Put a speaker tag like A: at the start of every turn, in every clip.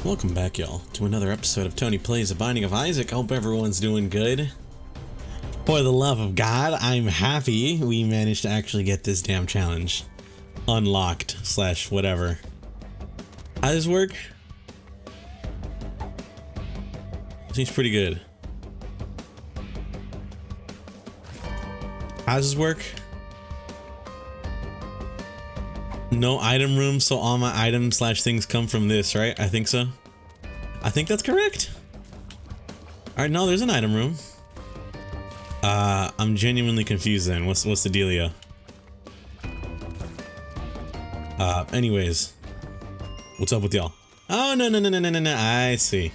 A: Welcome back, y'all, to another episode of Tony Plays The Binding of Isaac. Hope everyone's doing good. For the love of God, I'm happy we managed to actually get this damn challenge unlocked / whatever. How does this work? Seems pretty good. How does this work? No item room, so all my items / things come from this, right? I think so. I think that's correct. All right, no, there's an item room. I'm genuinely confused then. What's the dealio? Anyways, what's up with y'all? Oh, no. I see.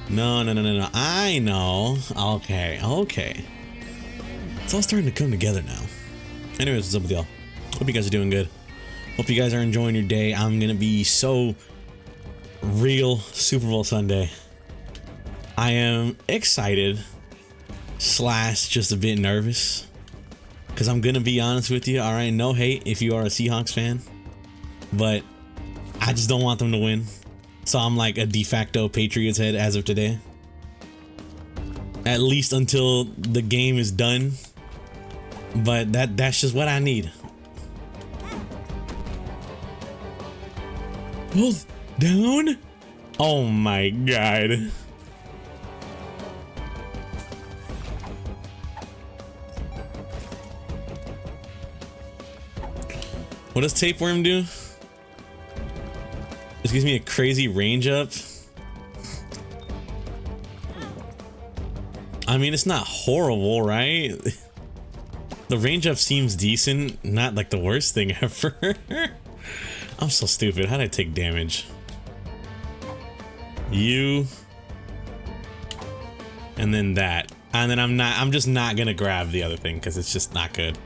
A: No. I know. Okay. It's all starting to come together now. Anyways, what's up with y'all? Hope you guys are doing good. Hope you guys are enjoying your day. I'm gonna be so real Super Bowl Sunday. I am excited / just a bit nervous, because I'm gonna be honest with you. All right, no hate if you are a Seahawks fan, but I just don't want them to win. So I'm like a de facto Patriots head as of today, at least until the game is done. But that's just what I need. Both down? Oh my god. What does tapeworm do? This gives me a crazy range up. I mean, it's not horrible, right? The range up seems decent, not like the worst thing ever. I'm so stupid. How did I take damage? You. And then that. And then I'm just not gonna grab the other thing because it's just not good.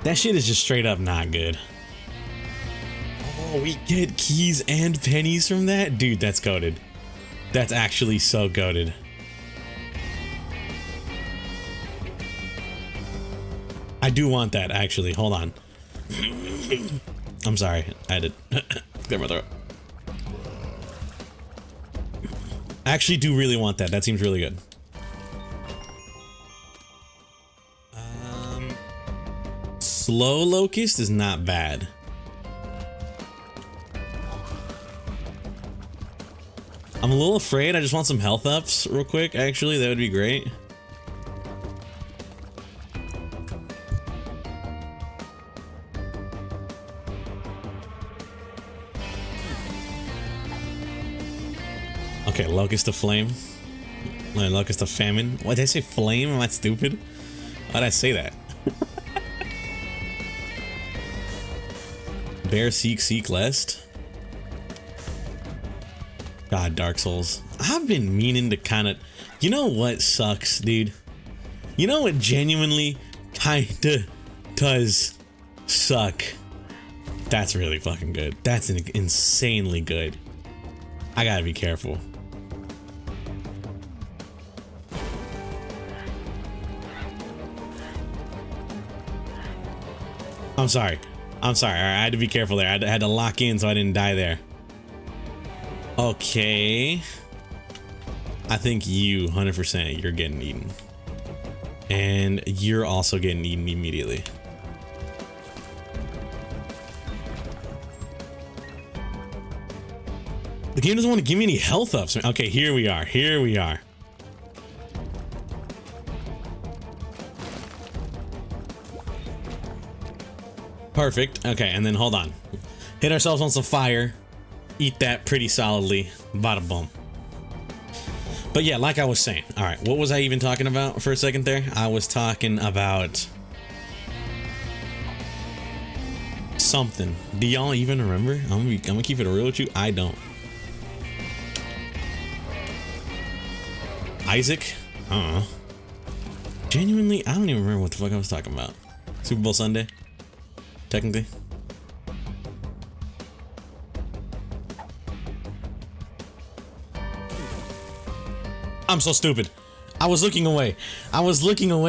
A: That shit is just straight up not good. Oh, we get keys and pennies from that? Dude, that's goated. That's actually so goated. I do want that, actually. Hold on. I'm sorry. I had to clear my throat. I actually do really want that. That seems really good. Slow locust is not bad. I'm a little afraid. I just want some health ups real quick. Actually, that would be great. Okay, locust of flame. Locust of famine. What did I say? Flame? Am I stupid? Why did I say that? Bear seek lest. God, Dark Souls. I've been meaning to kind of... You know what sucks, dude? You know what genuinely kinda does suck? That's really fucking good. That's insanely good. I gotta be careful. I'm sorry. All right, I had to be careful there. I had to lock in so I didn't die there. Okay. I think you, 100%, you're getting eaten. And you're also getting eaten immediately. The game doesn't want to give me any health ups. Okay, here we are. Perfect. Okay, and then hold on. Hit ourselves on some fire. Eat that pretty solidly. Bada boom. But yeah, like I was saying. All right, what was I even talking about for a second there? I was talking about something. Do y'all even remember? I'm gonna keep it real with you. I don't. Isaac? I don't know. Genuinely, I don't even remember what the fuck I was talking about. Super Bowl Sunday? Technically. I'm so stupid. I was looking away.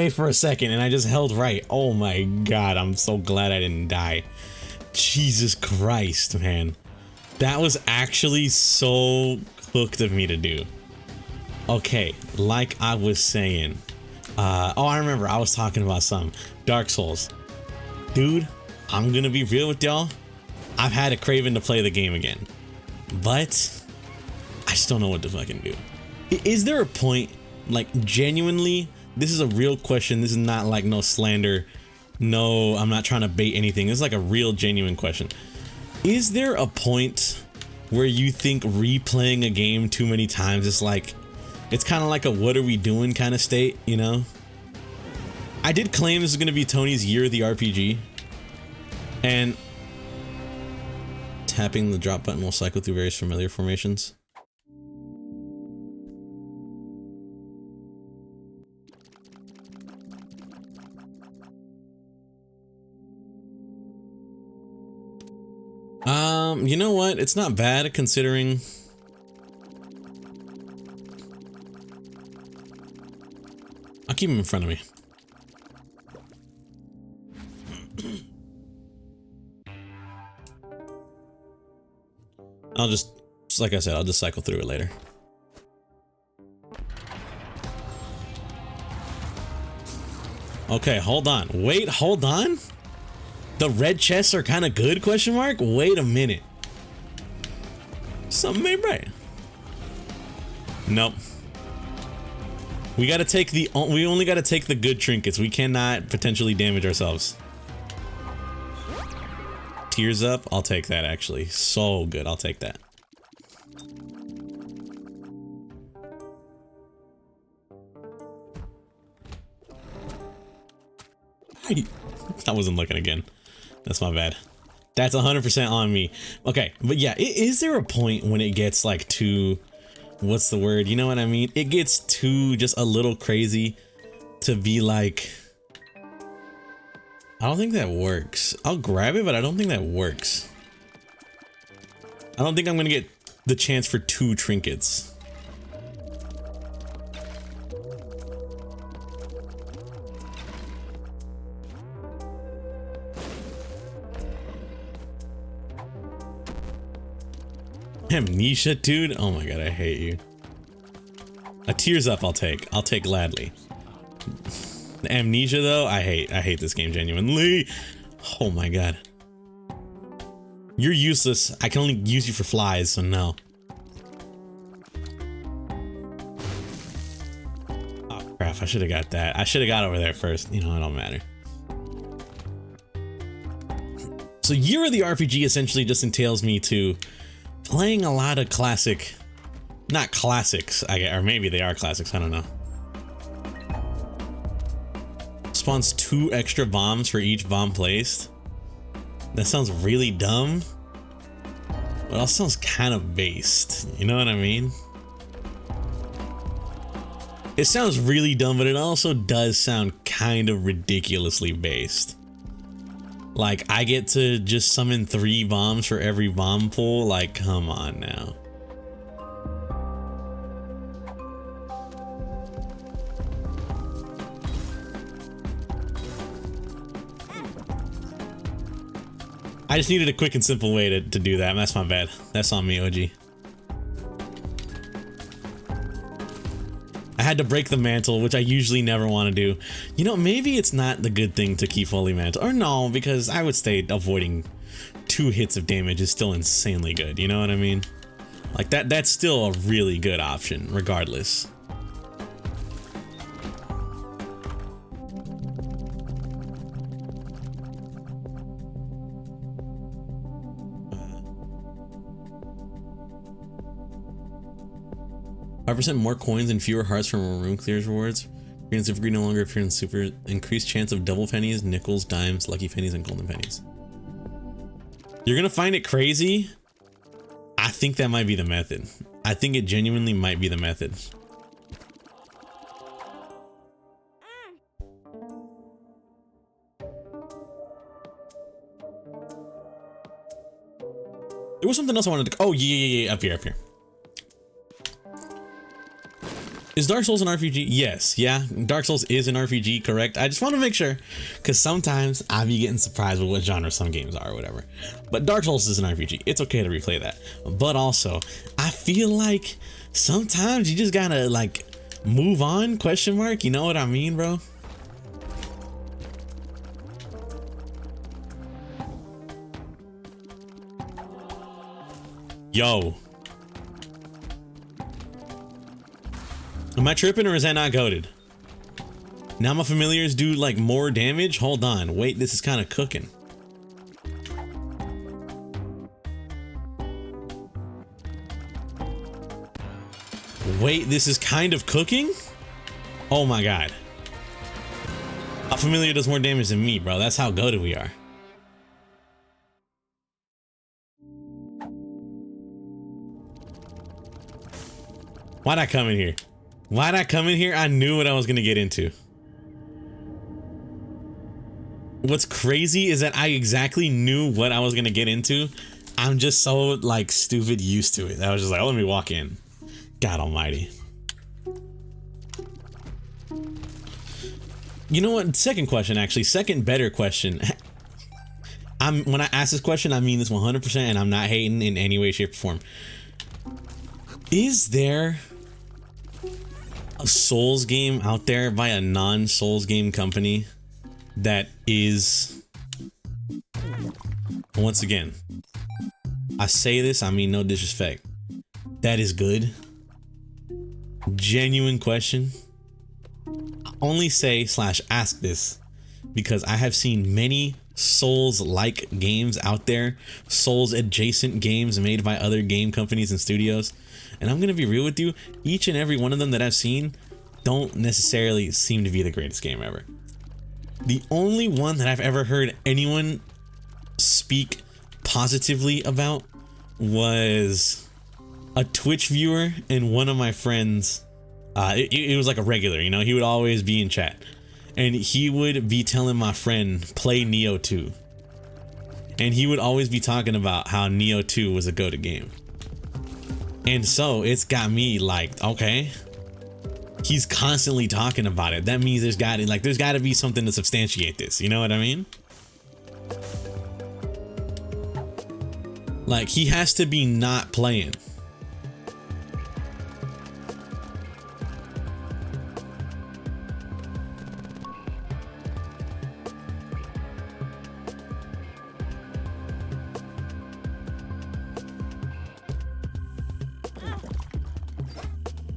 A: For a second and I just held right. Oh my god, I'm so glad I didn't die. Jesus Christ, man. That was actually so cooked of me to do. Okay, like I was saying. Oh, I remember I was talking about some Dark Souls. Dude, I'm gonna be real with y'all. I've had a craving to play the game again, but I just don't know what to fucking do. Is there a point, like genuinely, this is a real question. This is not like no slander. No, I'm not trying to bait anything. This is like a real genuine question. Is there a point where you think replaying a game too many times is like, it's kind of like a what are we doing kind of state, you know? I did claim this is going to be Tony's year of the RPG. And tapping the drop button will cycle through various familiar formations. You know what? It's not bad considering. I'll keep him in front of me. I'll just like I said, I'll just cycle through it later. Okay, hold on. Wait, hold on. The red chests are kind of good, question mark? Wait a minute. Something ain't right. Nope. We gotta take the, we only gotta take the good trinkets. We cannot potentially damage ourselves. Tears up, I'll take that actually. So good, I'll take that. I wasn't looking again. That's my bad. That's 100% on me. Okay, but yeah, is there a point when it gets like too, what's the word? You know what I mean? It gets too just a little crazy to be like, I don't think that works. I'll grab it, but I don't think that works. I don't think I'm gonna get the chance for 2 trinkets. Amnesia, dude? Oh my god, I hate you. A tears up I'll take gladly. The amnesia though, I hate this game genuinely. Oh my god. You're useless. I can only use you for flies, so no. Oh crap, I should have got that. I should have got over there first. You know, it don't matter. So Year of the RPG essentially just entails me to playing a lot of classic, not classics, or maybe they are classics, I don't know. Spawns 2 extra bombs for each bomb placed. That sounds really dumb, but also sounds kind of based, you know what I mean? It sounds really dumb, but it also does sound kind of ridiculously based. Like, I get to just summon 3 bombs for every bomb pull? Like, come on now. I just needed a quick and simple way to do that. That's my bad. That's on me, OG. I had to break the mantle, which I usually never want to do. You know, maybe it's not the good thing to keep fully mantle. Or no, because I would say avoiding 2 hits of damage is still insanely good. You know what I mean? Like that's still a really good option, regardless. %, more coins and fewer hearts from room clears rewards. Green and super green no longer appear in super. Increased chance of double pennies, nickels, dimes, lucky pennies, and golden pennies. You're gonna find it crazy. I think that might be the method. I think it genuinely might be the method. There was something else I wanted to. Oh yeah, up here. Is Dark Souls an RPG? Yes. Yeah. Dark Souls is an RPG, correct? I just want to make sure, because sometimes I be getting surprised with what genre some games are or whatever. But Dark Souls is an RPG. It's okay to replay that. But also, I feel like sometimes you just gotta like move on, question mark. You know what I mean, bro? Yo. Am I tripping or is that not goated? Now my familiars do like more damage? Hold on, wait, this is kind of cooking. Wait, this is kind of cooking? Oh my god. A familiar does more damage than me, bro. That's how goated we are. Why'd I come in here? Why'd I come in here? I knew what I was gonna get into. What's crazy is that I exactly knew what I was gonna get into. I'm just so like stupid used to it. I was just like, oh, let me walk in. God almighty. You know what? Second question, actually. Second better question. When I ask this question, I mean this 100% and I'm not hating in any way, shape, or form. Is there a Souls game out there by a non-Souls game company that is, once again, I say this, I mean no disrespect, that is good? Genuine question. I only say / ask this because I have seen many Souls-like games out there, Souls-adjacent games made by other game companies and studios. And I'm gonna be real with you, each and every one of them that I've seen don't necessarily seem to be the greatest game ever. The only one that I've ever heard anyone speak positively about was a Twitch viewer and one of my friends. It was like a regular, you know, he would always be in chat. And he would be telling my friend, play Neo 2. And he would always be talking about how Neo 2 was a go-to game. And so it's got me like, okay, he's constantly talking about it. That means there's got to be something to substantiate this. You know what I mean? Like, he has to be not playing.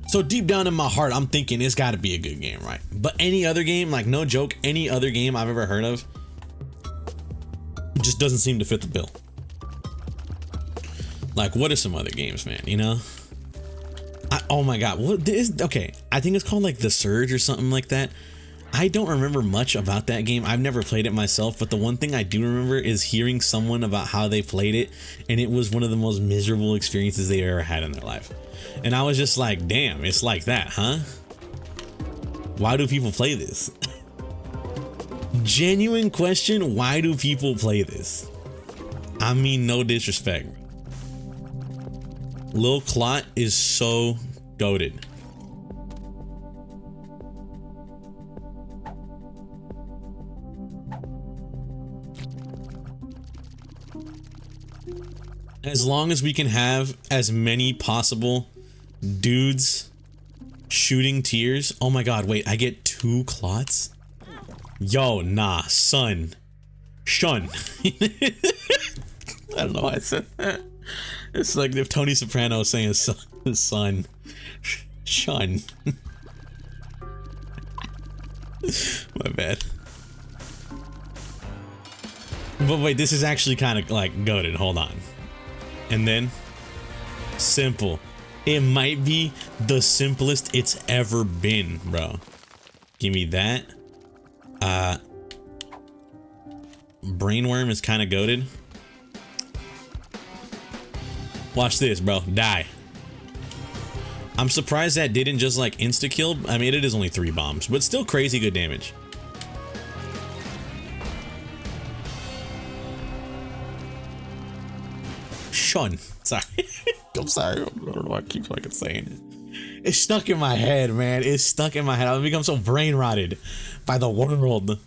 A: So deep down in my heart, I'm thinking it's got to be a good game, right? But any other game, like no joke, any other game I've ever heard of just doesn't seem to fit the bill. Like, what are some other games, man? You know? Oh my god, what is? Okay, I think it's called like The Surge or something like that. I don't remember much about that game. I've never played it myself, but the one thing I do remember is hearing someone about how they played it, and it was one of the most miserable experiences they ever had in their life. And I was just like, damn, it's like that, huh? Why do people play this? Genuine question, why do people play this? I mean, no disrespect. Lil Clot is so goated. As long as we can have as many possible dudes shooting tiers. Oh my god, wait, I get 2 clots? Yo, nah, son. Shun. I don't know why I said that. It's like if Tony Soprano was saying son. Shun. My bad. But wait, this is actually kind of like goated. Hold on. And then simple. It might be the simplest it's ever been, bro. Give me that. Brainworm is kind of goated. Watch this, bro. Die. I'm surprised that didn't just like insta kill. I mean, it is only 3 bombs, but still crazy good damage. Shun. Sorry. I'm sorry. I don't know why I keep fucking saying it. It's stuck in my head, man. It's stuck in my head. I've become so brain rotted by the world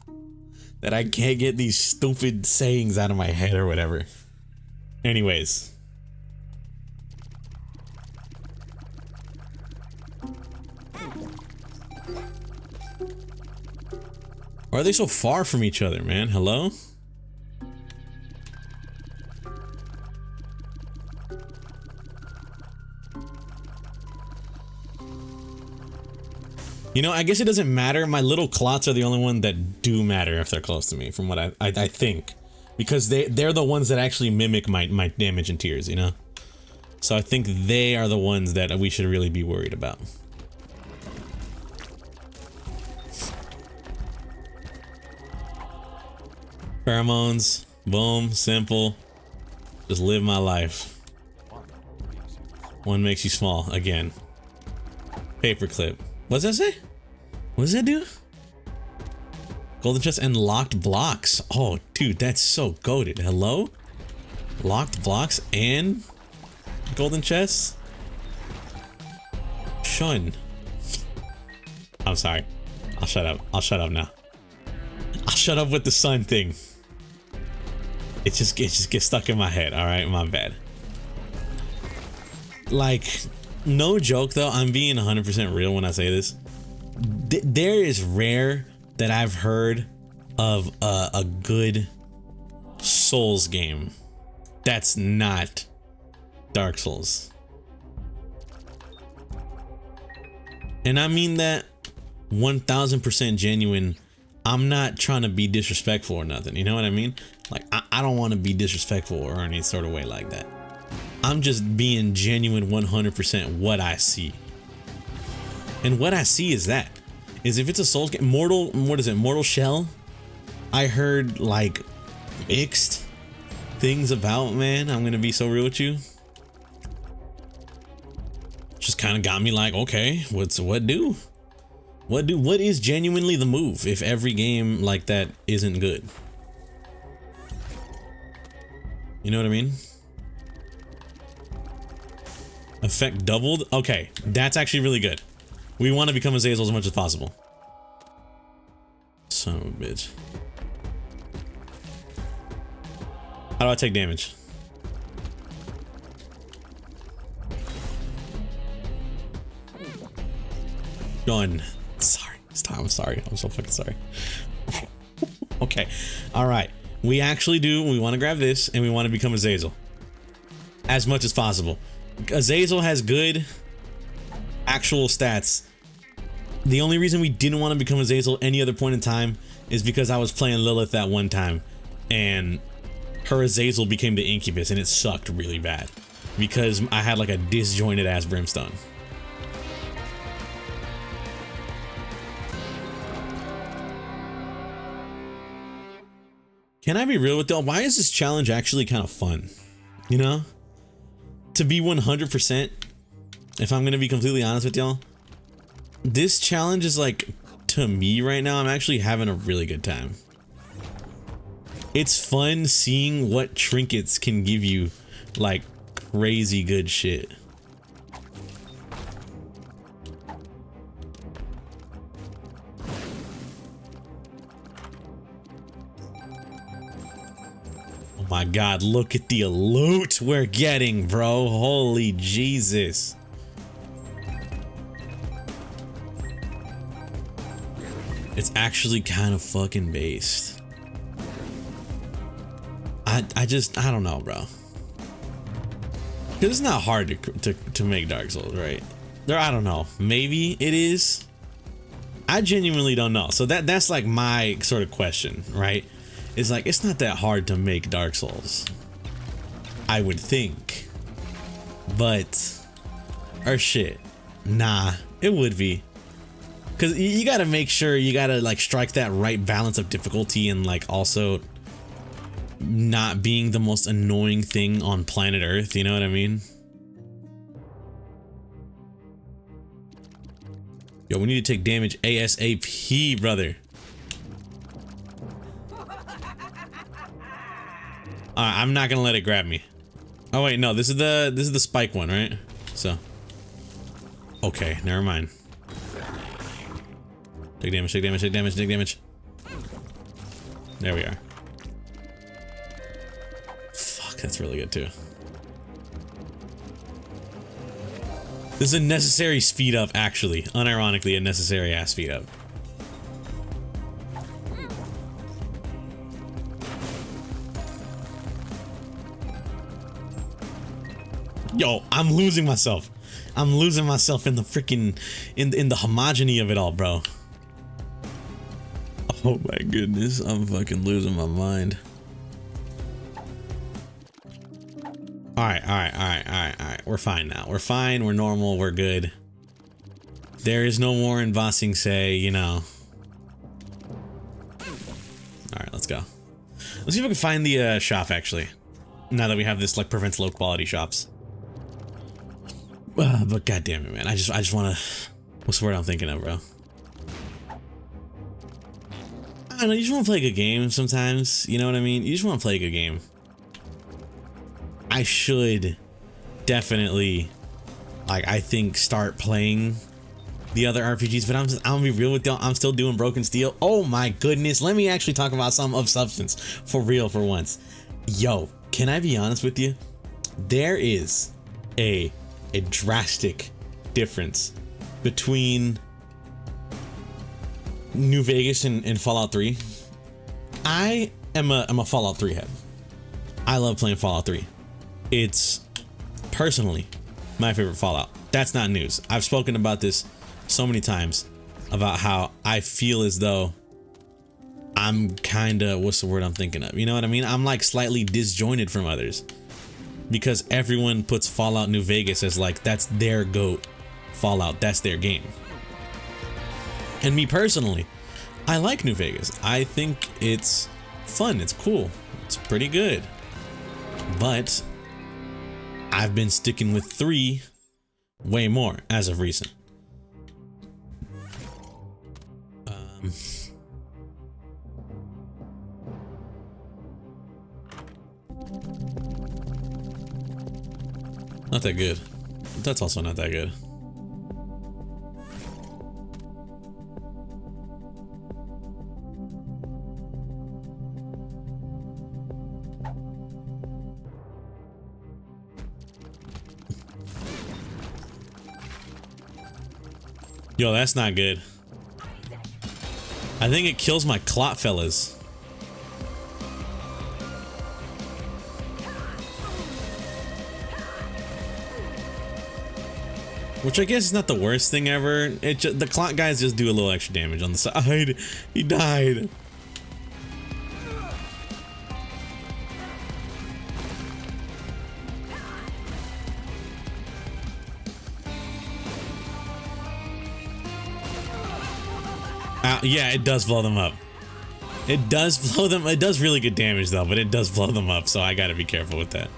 A: that I can't get these stupid sayings out of my head or whatever. Anyways. Why are they so far from each other, man? Hello? You know, I guess it doesn't matter. My little clots are the only one that do matter if they're close to me, from what I think. Because they're the ones that actually mimic my damage and tears, you know? So I think they are the ones that we should really be worried about. Pheromones, boom, simple. Just live my life. One makes you small, again. Paperclip. What does that say? What does that do? Golden chest and locked blocks. Oh, dude, that's so goated. Hello? Locked blocks and golden chests? Shun. I'm sorry. I'll shut up. I'll shut up now. I'll shut up with the sun thing. It just gets stuck in my head. All right, my bad. Like, no joke though. I'm being 100% real when I say this. There is rare that I've heard of a good Souls game that's not Dark Souls. And I mean that 1000% genuine. I'm not trying to be disrespectful or nothing, you know what I mean? Like, I don't want to be disrespectful or any sort of way like that. I'm just being genuine 100% what I see. And what I see is if it's a Souls game, Mortal Shell, I heard like mixed things about, man. I'm gonna be so real with you. Just kind of got me like, okay, what is genuinely the move if every game like that isn't good? You know what I mean? Effect doubled? Okay, that's actually really good. We want to become Azazel as much as possible. Son of a bitch. How do I take damage? Done. Sorry. I'm sorry. I'm so fucking sorry. Okay. Alright. We want to grab this and we want to become Azazel. As much as possible. Azazel has good actual stats. The only reason we didn't want to become Azazel any other point in time is because I was playing Lilith that one time and her Azazel became the Incubus and it sucked really bad because I had like a disjointed ass Brimstone. Can I be real with y'all? Why is this challenge actually kind of fun? You know? To be 100%, if I'm going to be completely honest with y'all, this challenge is like, to me right now, I'm actually having a really good time. It's fun seeing what trinkets can give you like crazy good shit. Oh my god, look at the loot we're getting, bro. Holy Jesus. It's actually kind of fucking based. I don't know, bro. Cause it's not hard to make Dark Souls, right? I don't know. Maybe it is. I genuinely don't know. So that's like my sort of question, right? It's like, it's not that hard to make Dark Souls, I would think. But, or shit, nah, it would be. Cause you gotta make sure you gotta like strike that right balance of difficulty and like also not being the most annoying thing on planet Earth, you know what I mean? Yo, we need to take damage ASAP, brother. Alright, I'm not gonna let it grab me. Oh wait, no, this is the spike one, right? So Okay, never mind. Take damage, take damage, take damage, take damage. There we are. Fuck, that's really good too. This is a necessary speed up, actually. Unironically, a necessary ass speed up. Yo, I'm losing myself. I'm losing myself in the freaking in the homogeny of it all, bro. Oh my goodness, I'm fucking losing my mind. Alright, alright, alright, alright, alright. We're fine now. We're fine, we're normal, we're good. There is no more in Ba Sing Se, you know. Alright, let's go. Let's see if I can find the shop actually. Now that we have this, like, prevents low quality shops. But goddamn it, man. I just wanna, what's the word I'm thinking of, bro? I don't know, you just wanna play a good game sometimes, you know what I mean? You just wanna play a good game. I should definitely, like, I think start playing the other RPGs, but I'm gonna be real with y'all, I'm still doing Broken Steel. Oh my goodness, let me actually talk about some of substance, for real for once. Yo, can I be honest with you? There is a drastic difference between New Vegas and Fallout 3. I'm a Fallout 3 head. I love playing Fallout 3. It's personally my favorite Fallout. That's not news. I've spoken about this so many times about how I feel as though I'm kinda, what's the word I'm thinking of? You know what I mean? I'm like slightly disjointed from others because everyone puts Fallout New Vegas as like, that's their GOAT Fallout. That's their game. And me personally, I like New Vegas. I think it's fun. It's cool. It's pretty good. But I've been sticking with 3 way more as of recent. Not that good. That's also not that good. Yo, that's not good. I think it kills my clot fellas. Which I guess is not the worst thing ever. The clot guys just do a little extra damage on the side. He died. Yeah, it does blow them up. It does blow them. It does really good damage though, but it does blow them up. So I gotta be careful with that.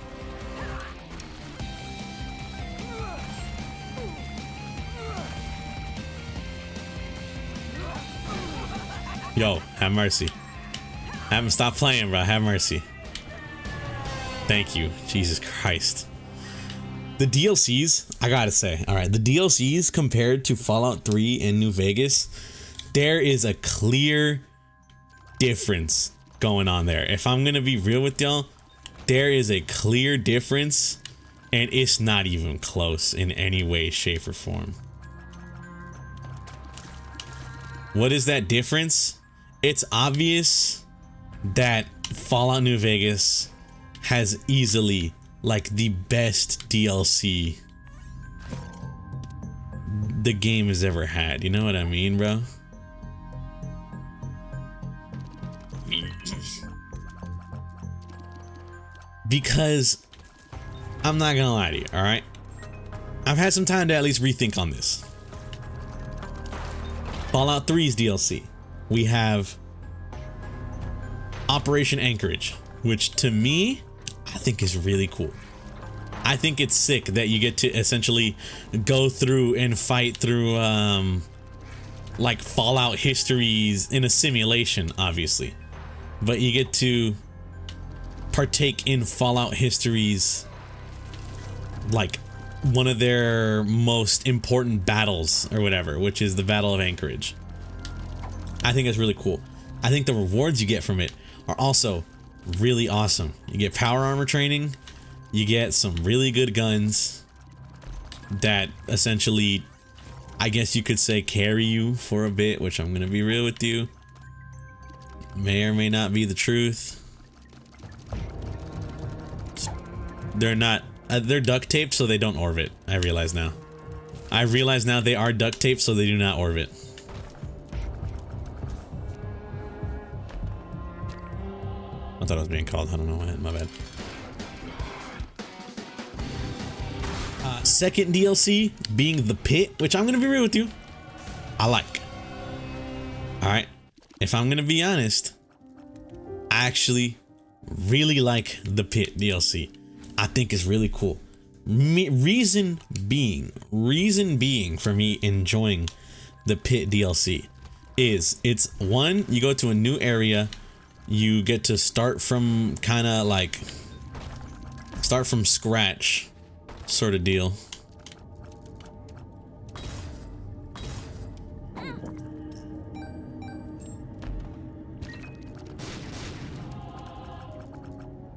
A: Yo, have mercy. Have him stop playing, bro. Have mercy. Thank you. Jesus Christ. The DLCs, I gotta say, all right, the DLCs compared to Fallout 3 and New Vegas, there is a clear difference going on there. If I'm gonna be real with y'all, there is a clear difference, and it's not even close in any way, shape, or form. What is that difference? It's obvious that Fallout New Vegas has easily like the best DLC the game has ever had. You know what I mean, bro? Because I'm not gonna lie to you, all right? I've had some time to at least rethink on this. Fallout 3's DLC. We have Operation Anchorage, which to me, I think is really cool. I think it's sick that you get to essentially go through and fight through like Fallout histories in a simulation, obviously. But you get to partake in Fallout histories like one of their most important battles or whatever, which is the Battle of Anchorage. I think it's really cool. I think the rewards you get from it are also really awesome. You get power armor training, you get some really good guns that essentially, I guess you could say, carry you for a bit, which I'm gonna be real with you, may or may not be the truth. They're not, they're duct taped so they don't orbit. I realize now. I realize now they are duct taped so they do not orbit. I thought I was being called. I don't know why. My bad. Second DLC being the pit, which I'm gonna be real with you, I like. All right, if I'm gonna be honest, I actually really like the pit DLC. I think it's really cool. Reason being for me enjoying the pit DLC is it's one, you go to a new area, you get to start from kind of like start from scratch sort of deal.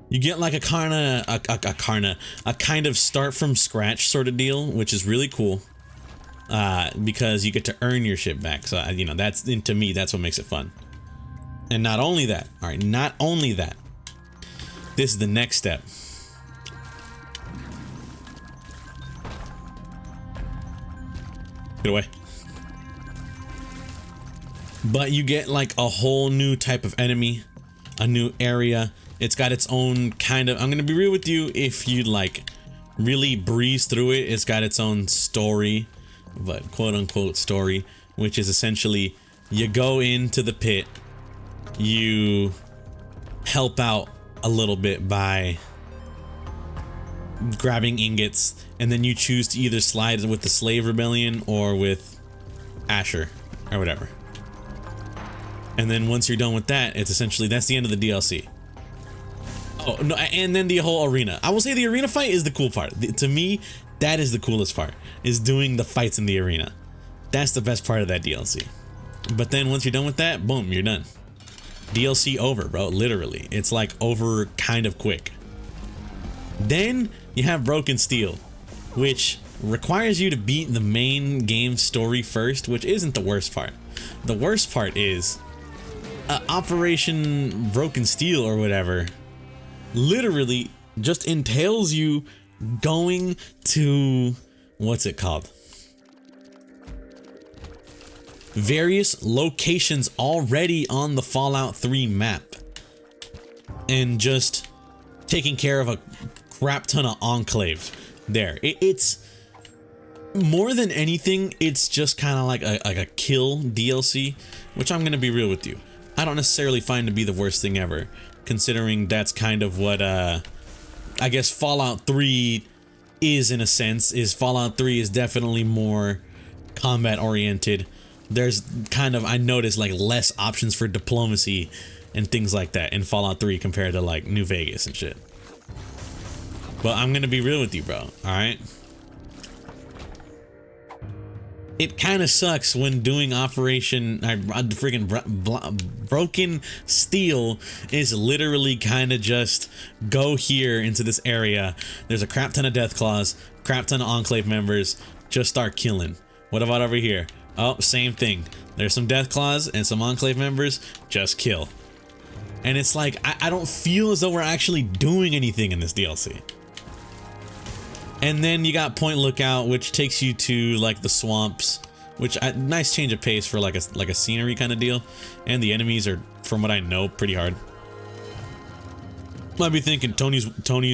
A: You get like a kind of start from scratch sort of deal, which is really cool, because you get to earn your shit back. So you know, that's, to me, that's what makes it fun. And not only that, all right, not only that, this is the next step. Get away. But you get like a whole new type of enemy, a new area. It's got its own kind of, I'm gonna be real with you, if you like really breeze through it, it's got its own story, but quote unquote story, which is essentially you go into the pit, you help out a little bit by grabbing ingots, and then you choose to either slide with the Slave Rebellion or with Asher or whatever. And then once you're done with that, it's essentially, that's the end of the DLC. Oh no, and then the whole arena. I will say the arena fight is the cool part. To me, that is the coolest part, is doing the fights in the arena. That's the best part of that DLC. But then once you're done with that, boom, you're done. DLC over, bro, literally. It's like over kind of quick. Then you have Broken Steel, which requires you to beat the main game story first, which isn't the worst part. The worst part is Operation Broken Steel or whatever literally just entails you going to, what's it called, various locations already on the Fallout 3 map, and just taking care of a crap ton of enclave there. It's more than anything, it's just kind of like a kill DLC, which I'm gonna be real with you, I don't necessarily find to be the worst thing ever, considering that's kind of what I guess Fallout 3 is, in a sense. Is Fallout 3 is definitely more combat oriented. There's kind of, I noticed, like less options for diplomacy and things like that in Fallout 3 compared to like New Vegas and shit. But I'm gonna be real with you, bro, all right? It kind of sucks when doing Operation freaking Broken Steel is literally kind of just go here into this area. There's a crap ton of Death Claws, crap ton of Enclave members, just start killing. What about over here? Oh, same thing. There's some Death Claws and some Enclave members, just kill. And it's like, I don't feel as though we're actually doing anything in this DLC. And then you got Point Lookout, which takes you to like the swamps, which nice change of pace for like a scenery kind of deal. And the enemies are, from what I know, pretty hard. Might be thinking Tony's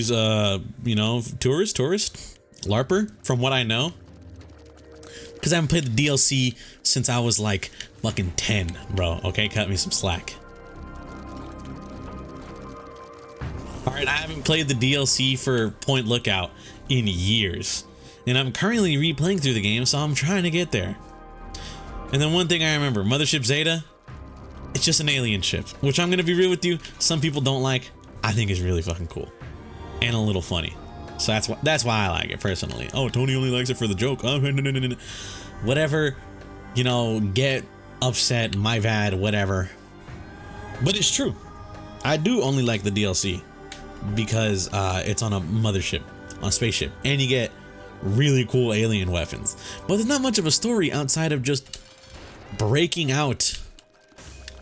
A: you know, tourist LARPer, from what I know, because I haven't played the DLC since I was like fucking 10, bro. Okay, cut me some slack. All right, I haven't played the DLC for Point Lookout in years, and I'm currently replaying through the game, so I'm trying to get there. And then one thing I remember, Mothership Zeta, it's just an alien ship, which I'm gonna be real with you, some people don't like. I think is really fucking cool and a little funny. So that's why I like it personally. Oh, Tony only likes it for the joke. Oh, no. Whatever, you know, get upset, my bad, whatever. But it's true. I do only like the DLC because it's on a mothership, on a spaceship, and you get really cool alien weapons. But there's not much of a story outside of just breaking out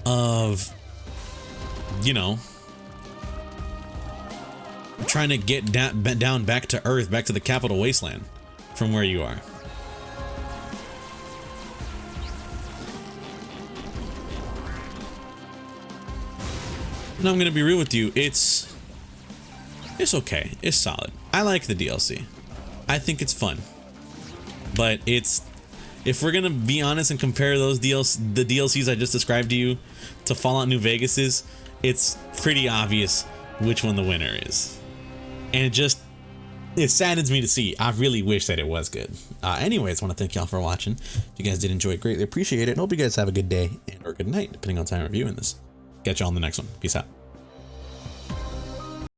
A: of, you know, trying to get down back to Earth, back to the capital wasteland from where you are. And I'm gonna be real with you, it's okay, it's solid. I like the DLC. I think it's fun. But if we're gonna be honest and compare the DLCs I just described to you to Fallout New Vegas's, it's pretty obvious which one the winner is. And it saddens me to see. I really wish that it was good. Anyways, I want to thank y'all for watching. If you guys did enjoy it, greatly appreciate it. And hope you guys have a good day and or good night, depending on time of viewing this. Catch y'all on the next one. Peace out.